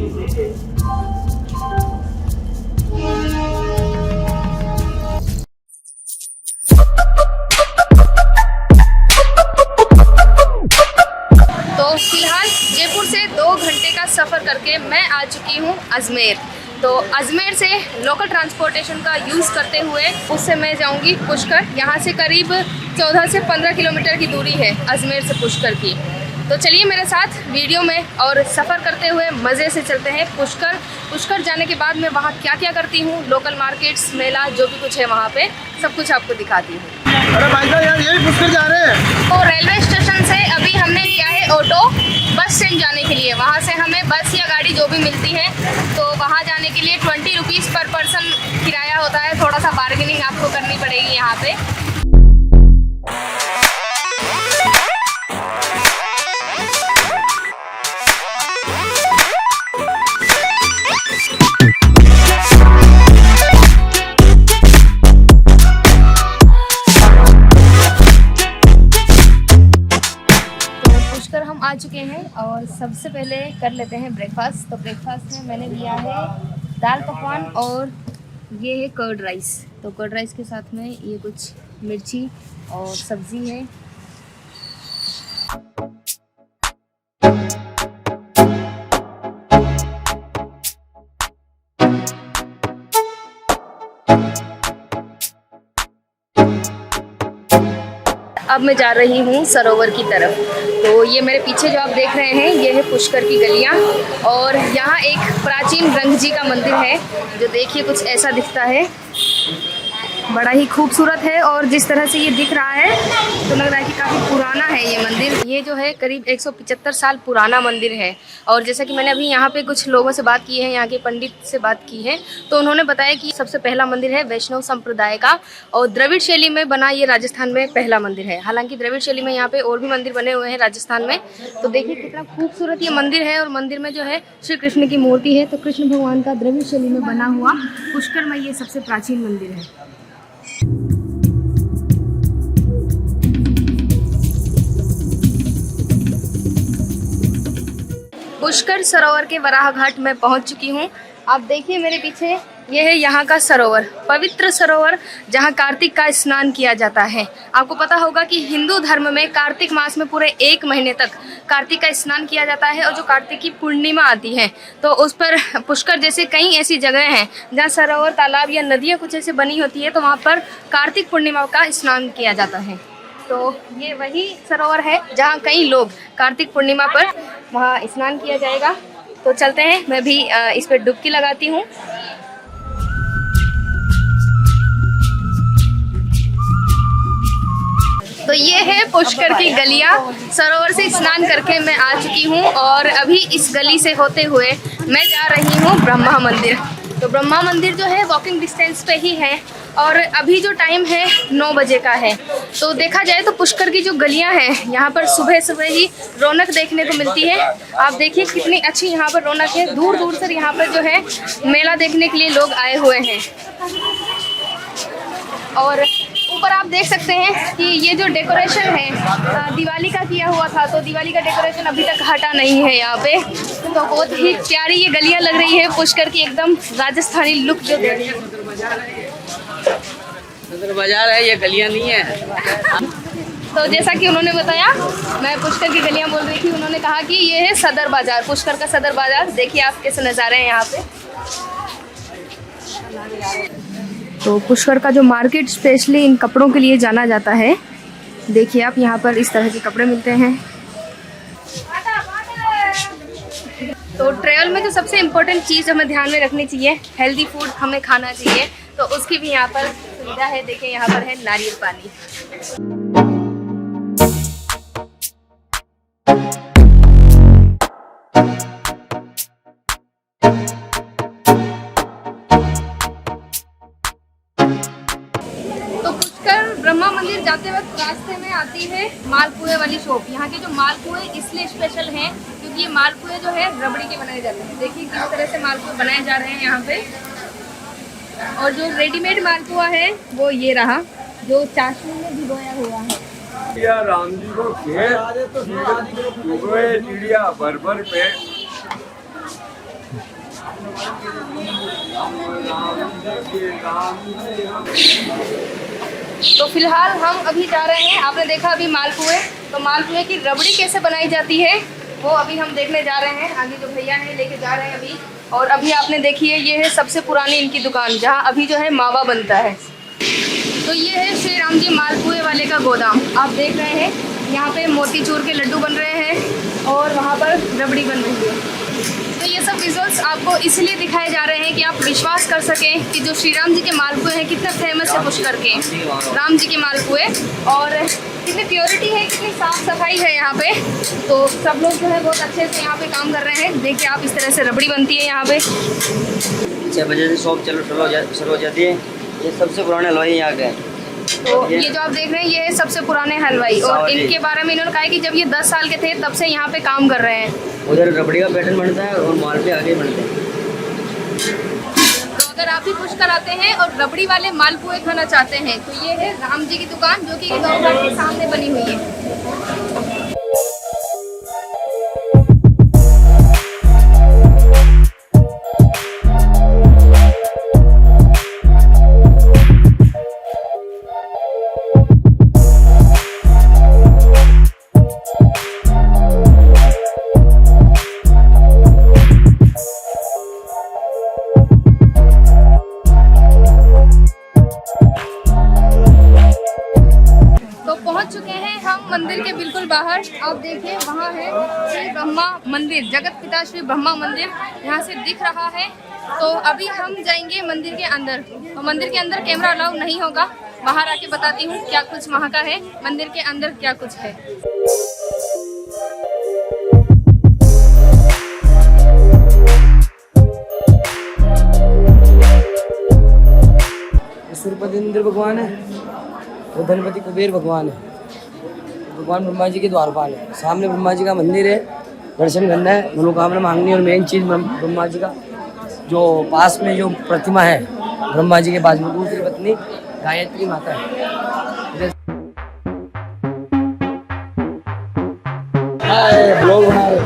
तो फिलहाल जयपुर से 2 घंटे का सफ़र करके मैं आ चुकी हूँ अजमेर। तो अजमेर से लोकल ट्रांसपोर्टेशन का यूज़ करते हुए उससे मैं जाऊँगी पुष्कर। यहाँ से करीब 14 से 15 किलोमीटर की दूरी है अजमेर से पुष्कर की। तो चलिए मेरे साथ वीडियो में और सफ़र करते हुए मज़े से चलते हैं पुष्कर। पुष्कर जाने के बाद मैं वहाँ क्या क्या करती हूँ, लोकल मार्केट्स, मेला, जो भी कुछ है वहाँ पे सब कुछ आपको दिखाती हूँ। अरे भाई साहब यार यही पुष्कर जा रहे हैं। तो रेलवे स्टेशन से अभी हमने लिया है ऑटो बस स्टैंड जाने के लिए। वहाँ से हमें बस या गाड़ी जो भी मिलती है तो वहाँ जाने के लिए 20 रुपीज़ पर पर्सन किराया होता है। थोड़ा सा बार्गेनिंग आपको करनी पड़ेगी यहाँ पे। हम आ चुके हैं और सबसे पहले कर लेते हैं ब्रेकफास्ट। तो ब्रेकफास्ट में मैंने लिया है दाल पकवान और ये है कर्ड राइस। तो कर्ड राइस के साथ में ये कुछ मिर्ची और सब्ज़ी है। अब मैं जा रही हूँ सरोवर की तरफ। तो ये मेरे पीछे जो आप देख रहे हैं ये है पुष्कर की गलियाँ और यहाँ एक प्राचीन रंग जी का मंदिर है जो देखिए कुछ ऐसा दिखता है। बड़ा ही खूबसूरत है और जिस तरह से ये दिख रहा है तो लग रहा है कि काफ़ी पुराना है ये मंदिर। ये जो है करीब 175 साल पुराना मंदिर है। और जैसा कि मैंने अभी यहाँ पे कुछ लोगों से बात की है, यहाँ के पंडित से बात की है, तो उन्होंने बताया कि सबसे पहला मंदिर है वैष्णव संप्रदाय का और द्रविड़ शैली में बना ये राजस्थान में पहला मंदिर है। हालांकि द्रविड़ शैली में यहाँ पे और भी मंदिर बने हुए हैं राजस्थान में। तो देखिए कितना खूबसूरत ये मंदिर है और मंदिर में जो है श्री कृष्ण की मूर्ति है। तो कृष्ण भगवान का द्रविड़ शैली में बना हुआ पुष्कर में ये सबसे प्राचीन मंदिर है। पुष्कर सरोवर के वराह घाट में पहुंच चुकी हूं। आप देखिए मेरे पीछे ये है यहाँ का सरोवर, पवित्र सरोवर जहाँ कार्तिक का स्नान किया जाता है। आपको पता होगा कि हिंदू धर्म में कार्तिक मास में पूरे 1 महीने तक कार्तिक का स्नान किया जाता है और जो कार्तिक की पूर्णिमा आती है तो उस पर पुष्कर जैसे कई ऐसी जगह हैं जहाँ सरोवर, तालाब या नदियाँ कुछ ऐसे बनी होती है तो वहाँ पर कार्तिक पूर्णिमा का स्नान किया जाता है। तो ये वही सरोवर है जहाँ कई लोग कार्तिक पूर्णिमा पर वहाँ स्नान किया जाएगा। तो चलते हैं, मैं भी इस पर डुबकी लगाती हूँ। तो ये है पुष्कर की गलियाँ। सरोवर से स्नान करके मैं आ चुकी हूँ और अभी इस गली से होते हुए मैं जा रही हूँ ब्रह्मा मंदिर। तो ब्रह्मा मंदिर जो है वॉकिंग डिस्टेंस पे ही है और अभी जो टाइम है 9 बजे का है। तो देखा जाए तो पुष्कर की जो गलियां हैं यहाँ पर सुबह सुबह ही रौनक देखने को मिलती है। आप देखिए कितनी अच्छी यहाँ पर रौनक है। दूर दूर से यहाँ पर जो है मेला देखने के लिए लोग आए हुए हैं। और ऊपर आप देख सकते हैं कि ये जो डेकोरेशन है दिवाली का किया हुआ था, तो दिवाली का डेकोरेशन अभी तक हटा नहीं है यहाँ पे। तो बहुत ही प्यारी ये गलियाँ लग रही है पुष्कर की, एकदम राजस्थानी लुक जो दे रही है। सदर बाजार है, ये गलियाँ नहीं है। तो जैसा कि उन्होंने बताया, मैं पुष्कर की गलियाँ बोल रही थी, उन्होंने कहा कि ये है सदर बाजार, पुष्कर का सदर बाजार। देखिए आप कैसे नज़ारे हैं यहाँ पे। तो पुष्कर का जो मार्केट स्पेशली इन कपड़ों के लिए जाना जाता है। देखिए आप यहाँ पर इस तरह के कपड़े मिलते हैं। तो ट्रैवल में जो सबसे इम्पोर्टेंट चीज़ हमें ध्यान में रखनी चाहिए, हेल्दी फूड हमें खाना चाहिए। तो उसकी भी यहाँ पर सुविधा है। देखिए यहाँ पर है नारियल पानी। ब्रह्मा मंदिर जाते वक्त रास्ते में आती है मालपुए वाली शॉप। यहाँ के जो मालपुए इसलिए स्पेशल हैं क्योंकि ये मालपुए जो है रबड़ी के बनाए जाते हैं। देखिए किस तरह से मालपुए बनाए जा रहे हैं यहाँ पे। और जो रेडीमेड मालपुआ है वो ये रहा, जो चाशनी में भिगोया हुआ है। राम जी को चिड़िया भर पे तो फिलहाल हम अभी जा रहे हैं, आपने देखा अभी मालपुए, तो मालपुए की रबड़ी कैसे बनाई जाती है वो अभी हम देखने जा रहे हैं। आगे जो भैया हैं लेके जा रहे हैं अभी। और अभी आपने देखी है ये है सबसे पुरानी इनकी दुकान, जहाँ अभी जो है मावा बनता है। तो ये है श्री राम जी मालपुए वाले का गोदाम। आप देख रहे हैं यहाँ पे मोतीचूर के लड्डू बन रहे हैं और वहाँ पर रबड़ी बन रही है। तो ये सब विजुअल्स आपको इसलिए दिखाए जा रहे हैं कि आप विश्वास कर सकें कि जो श्री राम जी के मालपुए हैं कितने फेमस है पुष्कर के राम जी के मालपुए, और कितनी प्योरिटी है, कितनी साफ सफाई है यहाँ पे। तो सब लोग जो है बहुत अच्छे से यहाँ पे काम कर रहे हैं। देखिए आप इस तरह से रबड़ी बनती है यहाँ पे। 6 बजे से शॉप शुरू हो जाती है। ये सबसे पुराने हलवाई यहाँ के हैं। तो ये जो आप देख रहे हैं ये है सबसे पुराने हलवाई, और इनके बारे में इन्होंने कहा है कि जब ये 10 साल के थे तब से यहाँ पे काम कर रहे हैं। उधर रबड़ी का पैटर्न बनता है और मालपुए आगे बनते हैं। तो अगर आप भी पुष्कर आते हैं और रबड़ी वाले मालपुए खाना चाहते हैं तो ये है राम जी की दुकान, जो कि गौघाट के सामने बनी हुई है। पहुंच चुके हैं हम मंदिर के बिल्कुल बाहर। आप देखिए वहाँ है श्री ब्रह्मा मंदिर, जगत पिता श्री ब्रह्मा मंदिर यहाँ से दिख रहा है। तो अभी हम जाएंगे मंदिर के अंदर। तो मंदिर के अंदर कैमरा अलाउ नहीं होगा, बाहर आके बताती हूँ क्या कुछ वहाँ का है, मंदिर के अंदर क्या कुछ है। सूर्यपति इंद्र भगवान है, वो धनपति कुबेर भगवान है, भगवान ब्रह्मा जी के द्वारपाल है। सामने ब्रह्मा जी का मंदिर है, दर्शन करना है, मनोकामना मांगनी है। और मेन चीज़ ब्रह्मा जी का जो पास में जो प्रतिमा है ब्रह्मा जी के पास में, दूसरी पत्नी गायत्री माता है। ब्लॉग बना रहे।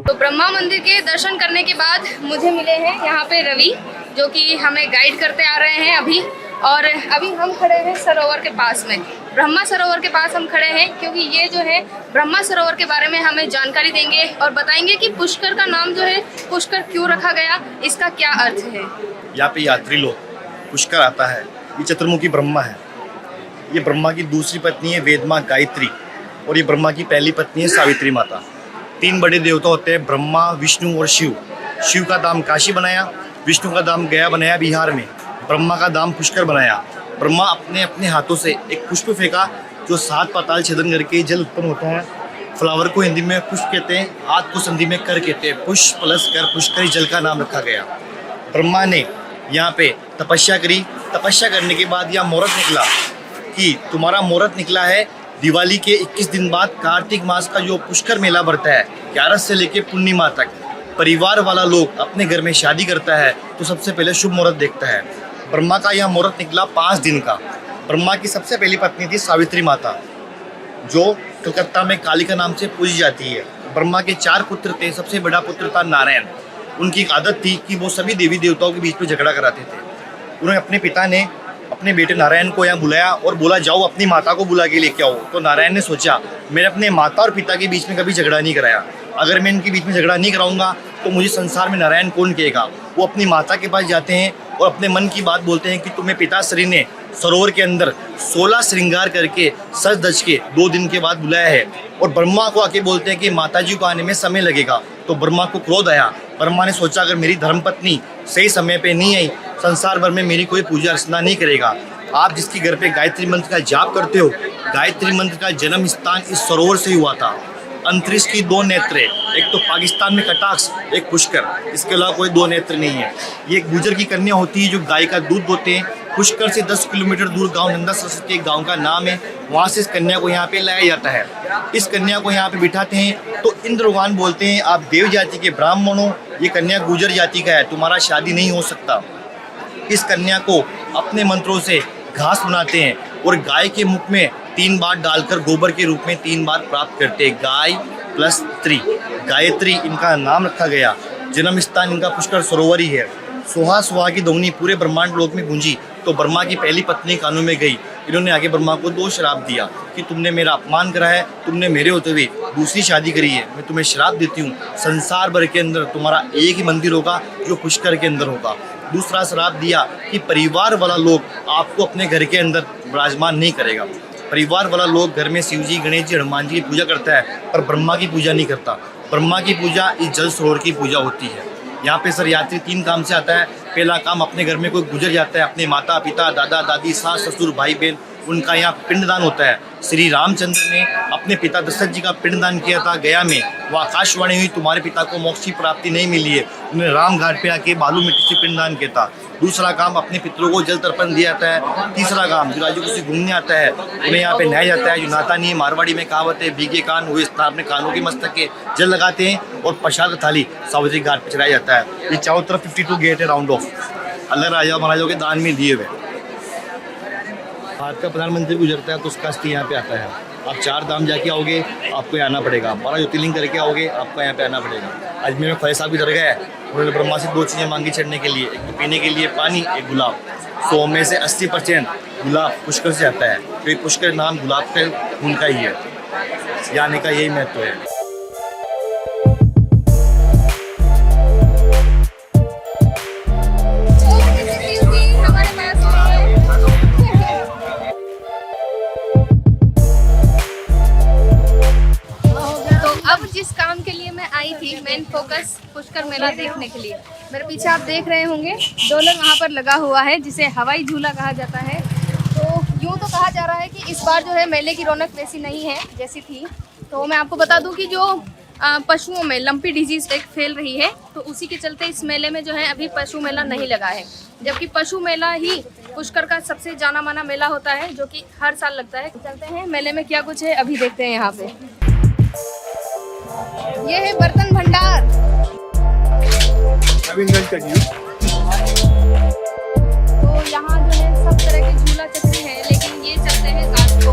तो ब्रह्मा मंदिर के दर्शन करने के बाद मुझे मिले हैं यहाँ पे रवि, जो कि हमें गाइड करते आ रहे हैं अभी। और अभी हम खड़े हैं सरोवर के पास में, ब्रह्मा सरोवर के पास हम खड़े हैं, क्योंकि ये जो है ब्रह्मा सरोवर के बारे में हमें जानकारी देंगे और बताएंगे कि पुष्कर का नाम जो है पुष्कर क्यों रखा गया, इसका क्या अर्थ है। यहाँ पे यात्री लोग पुष्कर आता है। ये चतुर्मुखी ब्रह्मा है, ये ब्रह्मा की दूसरी पत्नी है वेद माँ गायत्री, और ये ब्रह्मा की पहली पत्नी है सावित्री माता। 3 बड़े देवता होते हैं, ब्रह्मा, विष्णु और शिव। शिव का धाम काशी बनाया, विष्णु का धाम गया बनाया बिहार में, ब्रह्मा का धाम पुष्कर बनाया। ब्रह्मा अपने अपने हाथों से एक पुष्प फेंका जो 7 पाताल छेदन करके जल उत्पन्न होता है। फ्लावर को हिंदी में पुष्प कहते हैं, आग को संधि में कर कहते हैं। पुष्प प्लस कर पुष्करी जल का नाम रखा गया। ब्रह्मा ने यहाँ पे तपस्या करी। तपस्या करने के बाद यह मुहूर्त निकला कि तुम्हारा मुहूर्त निकला है दिवाली के 21 दिन बाद कार्तिक मास का जो पुष्कर मेला बढ़ता है, 11 से लेके पूर्णिमा तक परिवार वाला लोग अपने घर में शादी करता है तो सबसे पहले शुभ मुहूर्त देखता है। ब्रह्मा का यह मुहूर्त निकला 5 दिन का। ब्रह्मा की सबसे पहली पत्नी थी सावित्री माता, जो कलकत्ता में कालिका नाम से पूजी जाती है। ब्रह्मा के 4 पुत्र थे, सबसे बड़ा पुत्र था नारायण। उनकी एक आदत थी कि वो सभी देवी देवताओं के बीच में झगड़ा कराते थे। उन्हें अपने पिता ने अपने बेटे नारायण को यहाँ बुलाया और बोला जाओ अपनी माता को बुला के लेके आओ। तो नारायण ने सोचा मैंने अपने माता और पिता के बीच में कभी झगड़ा नहीं कराया, अगर मैं इनके बीच में झगड़ा नहीं कराऊंगा तो मुझे संसार में नारायण कौन कहेगा। वो अपनी माता के पास जाते हैं और अपने मन की बात बोलते हैं कि तुम्हें पिताश्री ने सरोवर के अंदर 16 श्रृंगार करके सज धज के 2 दिन के बाद बुलाया है। और ब्रह्मा को आके बोलते हैं कि माताजी को आने में समय लगेगा। तो ब्रह्मा को क्रोध आया। ब्रह्मा ने सोचा अगर मेरी धर्मपत्नी सही समय पे नहीं आई, संसार भर में मेरी कोई पूजा अर्चना नहीं करेगा। आप जिसके घर पे गायत्री मंत्र का जाप करते हो, गायत्री मंत्र का जन्म स्थान इस सरोवर से हुआ था। अंतरिक्ष की 2 नेत्र, एक तो पाकिस्तान में कटाक्ष, एक पुष्कर, इसके अलावा कोई 2 नेत्र नहीं है। ये एक गुजर की कन्या होती है जो गाय का दूध दोते हैं। पुष्कर से 10 किलोमीटर दूर गांव नंदा सरस्वती एक गांव का नाम है, वहाँ से इस कन्या को यहाँ पे लाया जाता है। इस कन्या को यहाँ पे बिठाते हैं तो इंद्र भगवान बोलते हैं आप देव जाति के ब्राह्मण हो, ये कन्या गुजर जाति का है, तुम्हारा शादी नहीं हो सकता। इस कन्या को अपने मंत्रों से घास बनाते हैं और गाय के मुख में 3 बार डालकर गोबर के रूप में 3 बार प्राप्त करते हैं। गाय प्लस 3 गायत्री इनका नाम रखा गया। जन्म स्थान इनका पुष्कर सरोवर ही है। सुहा सुहा की ध्वनि पूरे ब्रह्मांड लोक में गूंजी तो ब्रह्मा की पहली पत्नी कानों में गई। इन्होंने आगे ब्रह्मा को 2 श्राप दिया कि तुमने मेरा अपमान करा है, तुमने मेरे होते हुए दूसरी शादी करी है, मैं तुम्हें श्राप देती हूँ, संसार भर के अंदर तुम्हारा एक ही मंदिर होगा जो पुष्कर के अंदर होगा। दूसरा श्राप दिया कि परिवार वाला लोग आपको अपने घर के अंदर विराजमान नहीं करेगा। परिवार वाला लोग घर में शिव जी, गणेश जी, हनुमान जी की पूजा करता है पर ब्रह्मा की पूजा नहीं करता। ब्रह्मा की पूजा इस जल सरोवर की पूजा होती है। यहाँ पे सर यात्री 3 काम से आता है। पहला काम, अपने घर में कोई गुजर जाता है, अपने माता पिता, दादा दादी, सास ससुर, भाई बहन, उनका यहाँ पिंडदान होता है। श्री रामचंद्र ने अपने पिता दशरथ जी का पिंडदान किया था गया में। वो आकाशवाणी हुई तुम्हारे पिता को मोक्ष की प्राप्ति नहीं मिली है, उन्होंने राम घाट पे आके बालू मिट्टी से पिंडदान किया था। दूसरा काम, अपने पितरों को जल तर्पण दिया जाता है। तीसरा काम, जो राज्यों को घूमने आता है उन्हें यहाँ पे नहाया जाता है। जो नहाता नहीं है, मारवाड़ी में कहावत है, भीगे कान हुए स्नान, अपने कानों के मस्तक के जल लगाते हैं और प्रसाद थाली सावित्री घाट पर चढ़ाया जाता है। ये चारों तरफ 52 गेट है राउंड ऑफ, अलग राजा महाराजाओं के दान में दिए हुए। भारत का प्रधानमंत्री गुजरता है तो उसका अस्थि यहाँ पे आता है। आप 4 धाम जाके आओगे, आपको यहाँ आना पड़ेगा। 12 ज्योतिर्लिंग करके आओगे, आपको यहाँ पे आना पड़ेगा। अजमेर में ख्वाजा साहब की दरगाह है, उन्होंने ब्रह्मा से 2 चीज़ें मांगी चढ़ने के लिए, एक तो पीने के लिए पानी, एक गुलाब। 100 में से 80% गुलाब पुष्कर से आता है, क्योंकि पुष्कर नाम गुलाब के फूल का ही है। यानी का यही महत्व है। जिस काम के लिए मैं आई थी, मेन फोकस पुष्कर मेला देखने के लिए, मेरे पीछे आप देख रहे होंगे डोलर वहाँ पर लगा हुआ है जिसे हवाई झूला कहा जाता है। तो यूँ तो कहा जा रहा है कि इस बार जो है मेले की रौनक वैसी नहीं है जैसी थी। तो मैं आपको बता दूं कि जो पशुओं में लंपी डिजीज एक फैल रही है, तो उसी के चलते इस मेले में जो है अभी पशु मेला नहीं लगा है, जबकि पशु मेला ही पुष्कर का सबसे जाना माना मेला होता है जो कि हर साल लगता है। चलते हैं मेले में क्या कुछ है अभी देखते हैं। यहाँ पे ये है बर्तन भंडार। तो यहाँ जो है सब तरह के झूला चक्री है, लेकिन ये चलते हैं रात को।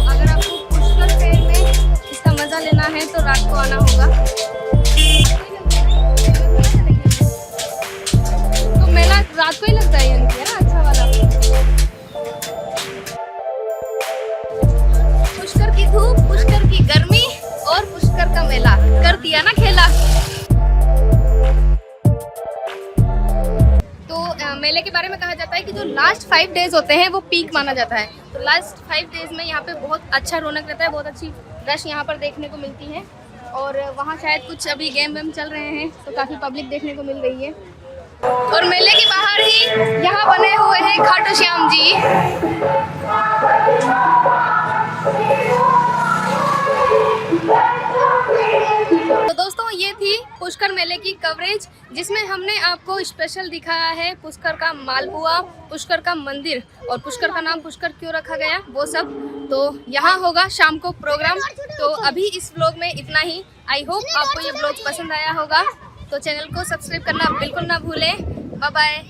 अगर आपको पुष्कर शहर में इसका मजा लेना है तो रात को आना होगा। तो मेला रात को ही लगता है, यानी कि ना अच्छा वाला। पुष्कर की धूप, पुष्कर की गर्मी और पुष्कर का मेला कर दिया ना खेला। तो मेले के बारे में कहा जाता है कि जो लास्ट 5 डेज होते हैं वो पीक माना जाता है। तो लास्ट 5 डेज में यहाँ पे बहुत अच्छा रौनक रहता है, बहुत अच्छी रश यहाँ पर देखने को मिलती है। और वहाँ शायद कुछ अभी गेम वेम चल रहे हैं, तो काफ़ी पब्लिक देखने को मिल रही है। और मेले के बाहर ही यहाँ बने हुए हैं खाटू श्याम जी। तो दोस्तों, ये थी पुष्कर मेले की कवरेज, जिसमें हमने आपको स्पेशल दिखाया है पुष्कर का मालपुआ, पुष्कर का मंदिर और पुष्कर का नाम पुष्कर क्यों रखा गया वो सब। तो यहाँ होगा शाम को प्रोग्राम। तो अभी इस व्लॉग में इतना ही। आई होप आपको ये व्लॉग पसंद आया होगा। तो चैनल को सब्सक्राइब करना बिल्कुल ना भूलें। Bye bye.